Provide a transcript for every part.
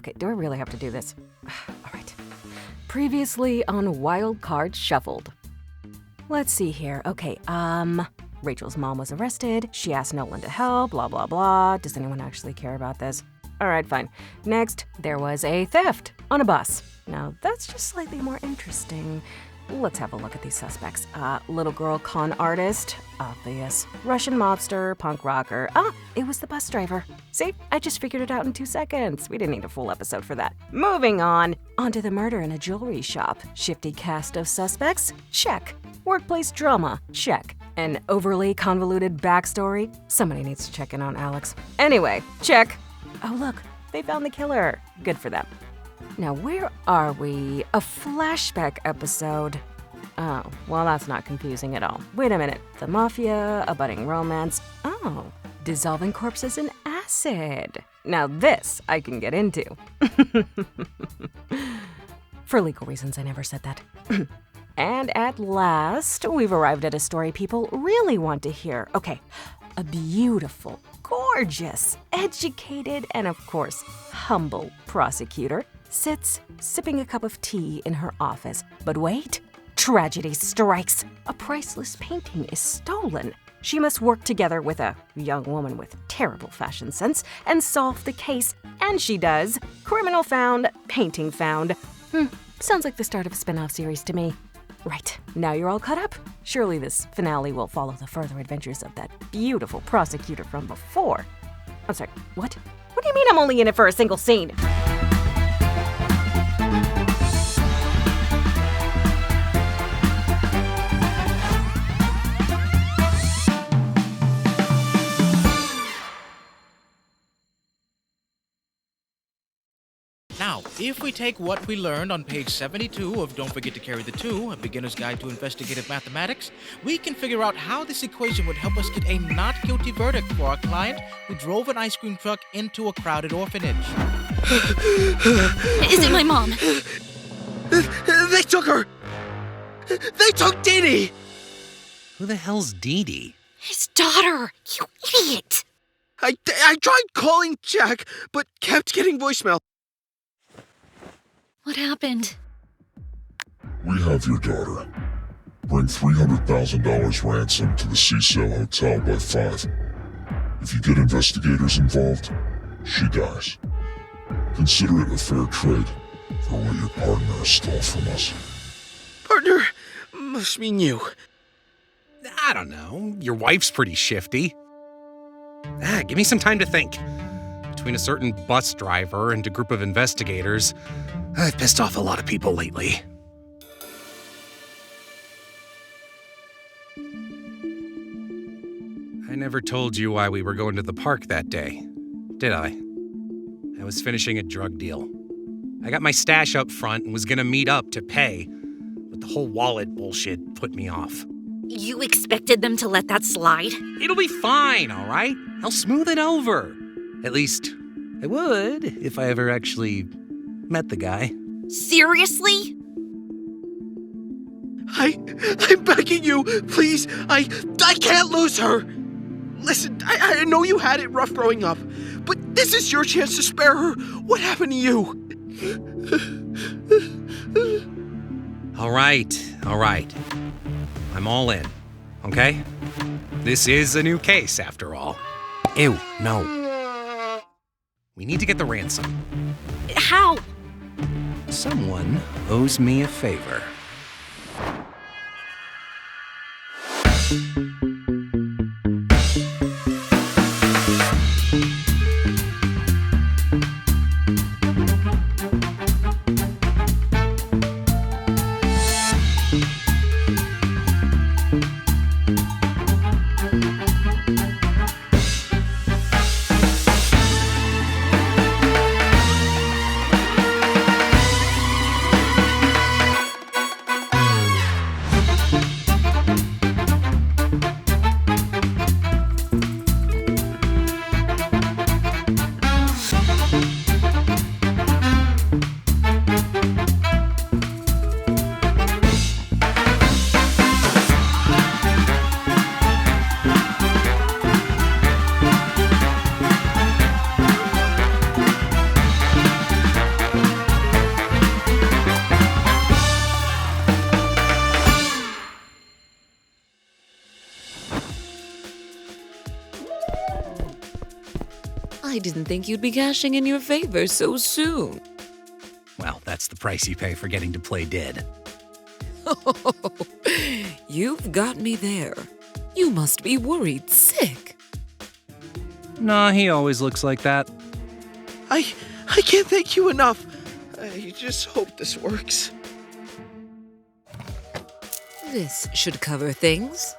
Okay, do I really have to do this? All right. Previously on Wild Card Shuffled. Let's see here. Okay, Rachel's mom was arrested. She asked Nolan to help, blah, blah, blah. Does anyone actually care about this? All right, fine. Next, there was a theft on a bus. Now, that's just slightly more interesting. Let's have a look at these suspects. Little girl con artist, obvious. Russian mobster, punk rocker. It was the bus driver. See, I just figured it out in 2 seconds. We didn't need a full episode for that. Moving on. Onto the murder in a jewelry shop. Shifty cast of suspects? Check. Workplace drama? Check. An overly convoluted backstory? Somebody needs to check in on Alex. Anyway, check. Oh look, they found the killer. Good for them. Now, where are we? A flashback episode. Oh, well, that's not confusing at all. Wait a minute. The mafia, a budding romance. Oh, dissolving corpses in acid. Now this I can get into. For legal reasons, I never said that. And at last, we've arrived at a story people really want to hear. Okay, a beautiful, gorgeous, educated, and of course, humble prosecutor sits sipping a cup of tea in her office. But wait, tragedy strikes. A priceless painting is stolen. She must work together with a young woman with terrible fashion sense and solve the case. And she does. Criminal found, painting found. Sounds like the start of a spin-off series to me. Right, now you're all caught up. Surely this finale will follow the further adventures of that beautiful prosecutor from before. I'm sorry, what? What do you mean I'm only in it for a single scene? Now, if we take what we learned on page 72 of Don't Forget to Carry the Two, A Beginner's Guide to Investigative Mathematics, we can figure out how this equation would help us get a not guilty verdict for our client who drove an ice cream truck into a crowded orphanage. Is it my mom? They took her! They took Didi! Who the hell's Didi? His daughter! You idiot! I tried calling Jack, but kept getting voicemail. What happened? We have your daughter. Bring $300,000 ransom to the Cecil Hotel by 5. If you get investigators involved, she dies. Consider it a fair trade for what your partner stole from us. Partner must mean you. I don't know. Your wife's pretty shifty. Give me some time to think. Between a certain bus driver and a group of investigators, I've pissed off a lot of people lately. I never told you why we were going to the park that day, did I? I was finishing a drug deal. I got my stash up front and was gonna meet up to pay, but the whole wallet bullshit put me off. You expected them to let that slide? It'll be fine, all right? I'll smooth it over. At least, I would if I ever actually met the guy. Seriously? I'm begging you, please. I can't lose her. Listen, I know you had it rough growing up, but this is your chance to spare her. What happened to you? All right. I'm all in, okay? This is a new case, after all. Ew, no. We need to get the ransom. How? Someone owes me a favor. I didn't think you'd be cashing in your favor so soon. Well, that's the price you pay for getting to play dead. You've got me there. You must be worried sick. Nah, he always looks like that. I can't thank you enough. I just hope this works. This should cover things.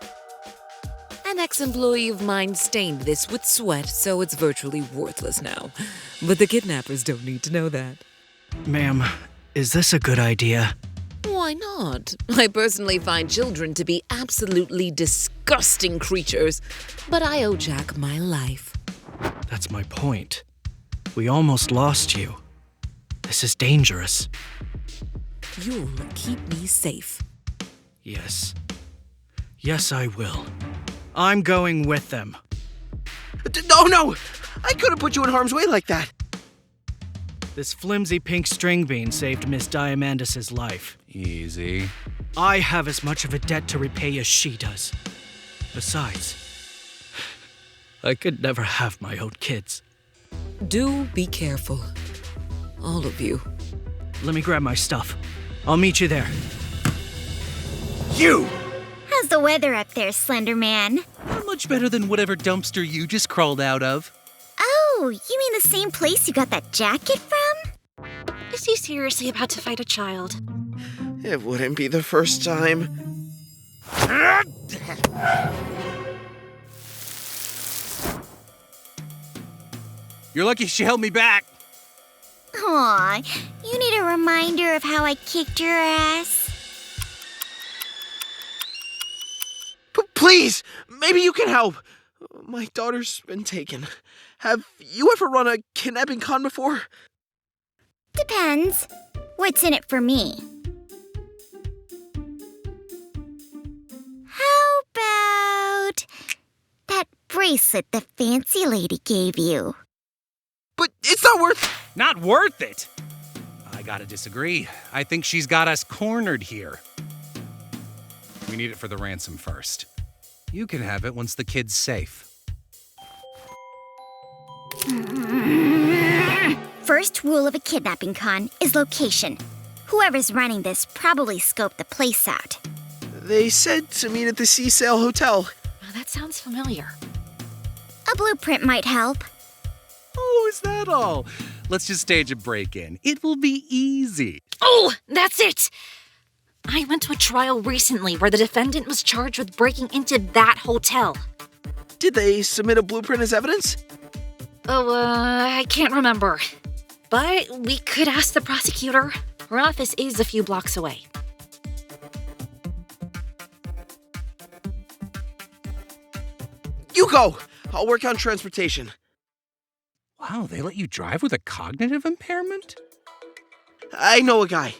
An ex-employee of mine stained this with sweat, so it's virtually worthless now. But the kidnappers don't need to know that. Ma'am, is this a good idea? Why not? I personally find children to be absolutely disgusting creatures, but I owe Jack my life. That's my point. We almost lost you. This is dangerous. You'll keep me safe. Yes. Yes, I will. I'm going with them. Oh no! I couldn't put you in harm's way like that. This flimsy pink string bean saved Miss Diamandis' life. Easy. I have as much of a debt to repay as she does. Besides, I could never have my own kids. Do be careful. All of you. Let me grab my stuff. I'll meet you there. You! How's the weather up there, Slender Man? Not much better than whatever dumpster you just crawled out of. Oh, you mean the same place you got that jacket from? Is he seriously about to fight a child? It wouldn't be the first time. You're lucky she held me back. Aw, you need a reminder of how I kicked your ass? Please, maybe you can help. My daughter's been taken. Have you ever run a kidnapping con before? Depends. What's in it for me? How about that bracelet the fancy lady gave you? But it's not worth... Not worth it? I gotta disagree. I think she's got us cornered here. We need it for the ransom first. You can have it once the kid's safe. First rule of a kidnapping con is location. Whoever's running this probably scoped the place out. They said to meet at the Sea Sail Hotel. Oh, that sounds familiar. A blueprint might help. Oh, is that all? Let's just stage a break-in. It will be easy. Oh, that's it! I went to a trial recently where the defendant was charged with breaking into that hotel. Did they submit a blueprint as evidence? Oh, I can't remember. But we could ask the prosecutor. Her office is a few blocks away. You go! I'll work on transportation. Wow, they let you drive with a cognitive impairment? I know a guy.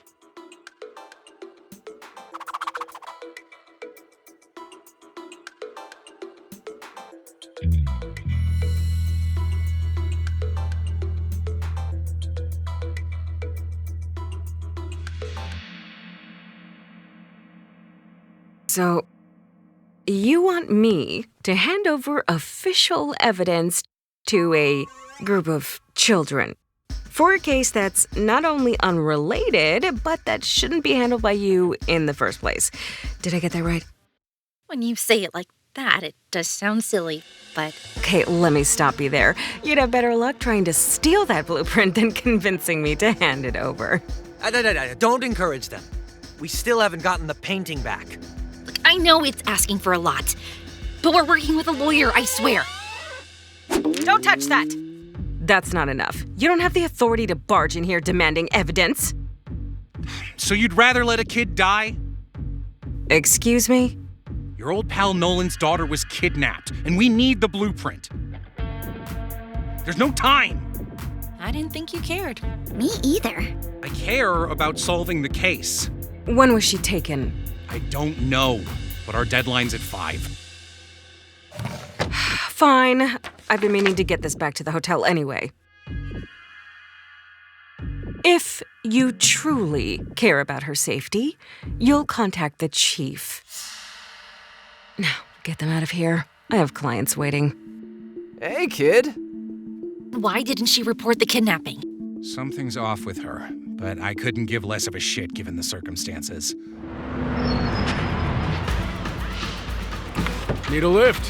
So, you want me to hand over official evidence to a group of children for a case that's not only unrelated, but that shouldn't be handled by you in the first place. Did I get that right? When you say it like that, it does sound silly, but... Okay, let me stop you there. You'd have better luck trying to steal that blueprint than convincing me to hand it over. Don't encourage them. We still haven't gotten the painting back. Look, I know it's asking for a lot, but we're working with a lawyer, I swear. Don't touch that! That's not enough. You don't have the authority to barge in here demanding evidence. So you'd rather let a kid die? Excuse me? Your old pal Nolan's daughter was kidnapped, and we need the blueprint. There's no time. I didn't think you cared. Me either. I care about solving the case. When was she taken? I don't know, but our deadline's at 5. Fine. I've been meaning to get this back to the hotel anyway. If you truly care about her safety, you'll contact the chief. Now, get them out of here. I have clients waiting. Hey, kid. why didn't she report the kidnapping? Something's off with her, but I couldn't give less of a shit given the circumstances. Need a lift.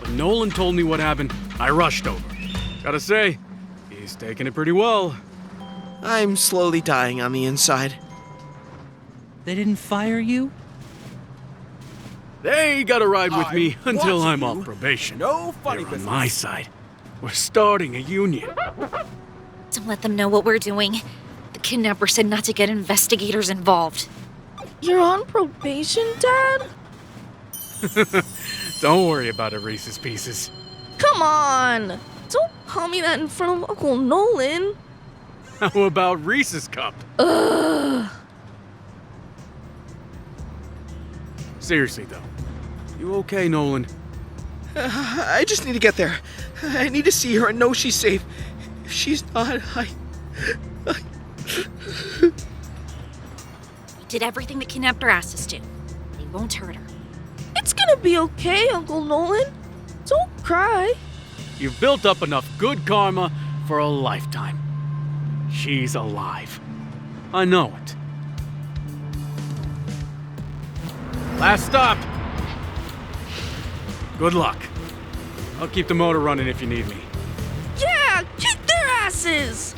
When Nolan told me what happened, I rushed over. Gotta say, he's taking it pretty well. I'm slowly dying on the inside. They didn't fire you? They gotta ride with me until I'm off probation. No funny They're on my side. We're starting a union. Don't let them know what we're doing. The kidnapper said not to get investigators involved. You're on probation, Dad? Don't worry about it, Reese's Pieces. Come on! Don't call me that in front of Uncle Nolan. How about Reese's Cup? Ugh. Seriously, though. You okay, Nolan? I just need to get there. I need to see her and know she's safe. If she's not, We did everything the kidnapper asked us to. They won't hurt her. It's gonna be okay, Uncle Nolan. Don't cry. You've built up enough good karma for a lifetime. She's alive. I know it. Last stop. Good luck. I'll keep the motor running if you need me. Yeah, kick their asses!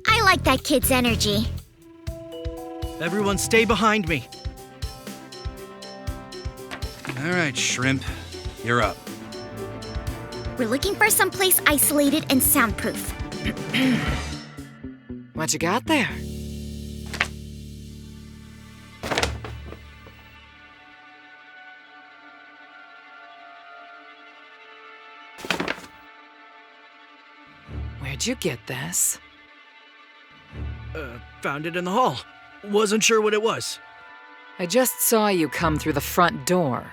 I like that kid's energy. Everyone stay behind me. All right, Shrimp. You're up. We're looking for some place isolated and soundproof. What you got there? Where'd you get this? Found it in the hall. Wasn't sure what it was. I just saw you come through the front door.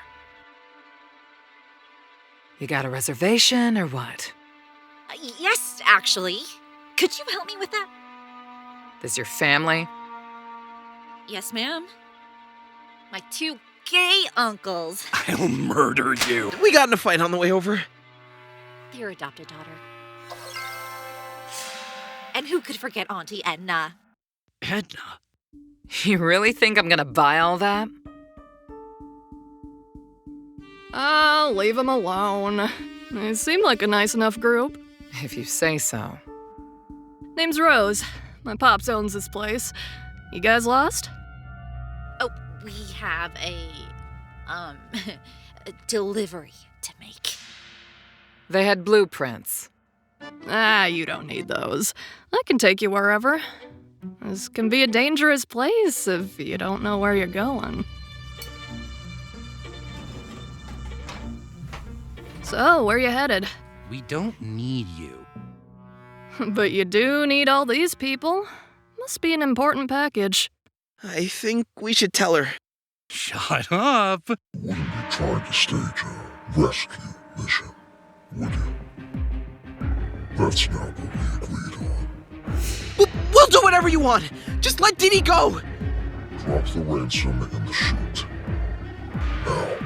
You got a reservation or what? Yes, actually. Could you help me with that? This your family? Yes, ma'am. My two gay uncles. I'll murder you. we got in a fight on the way over. Their adopted daughter. And who could forget Auntie Edna? Edna? You really think I'm gonna buy all that? Oh, leave them alone. They seem like a nice enough group. If you say so. Name's Rose. My pops owns this place. You guys lost? Oh, we have a delivery to make. They had blueprints. Ah, you don't need those. I can take you wherever. This can be a dangerous place if you don't know where you're going. So, where you headed? We don't need you. But you do need all these people. Must be an important package. I think we should tell her. Shut up. Wouldn't be trying to stage a rescue mission, would you? That's not what we agreed on. We'll do whatever you want. Just let Didi go. Drop the ransom in the chute. Now.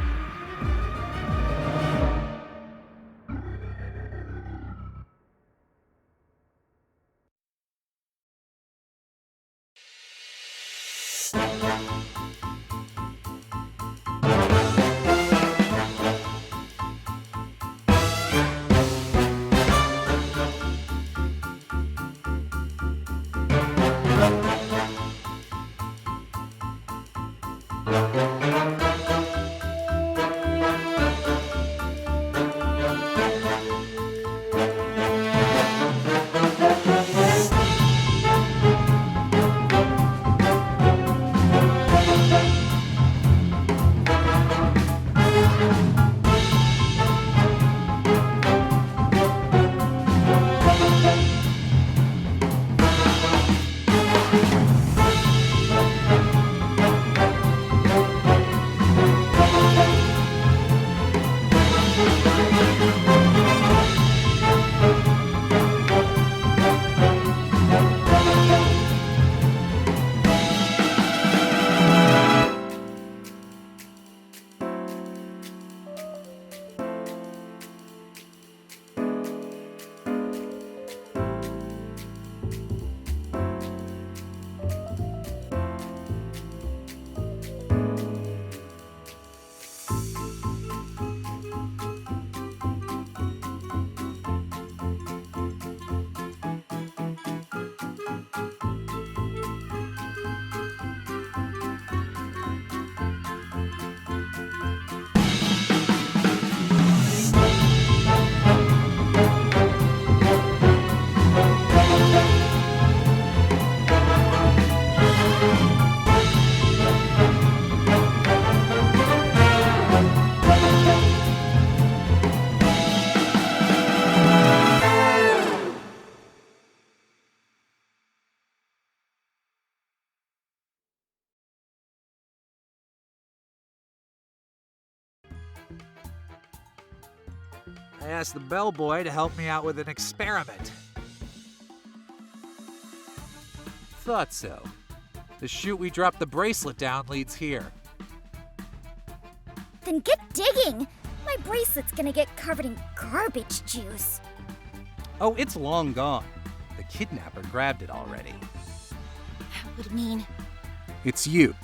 I asked the bellboy to help me out with an experiment. Thought so. The chute we dropped the bracelet down leads here. Then get digging! My bracelet's gonna get covered in garbage juice. Oh, it's long gone. The kidnapper grabbed it already. That would mean... It's you.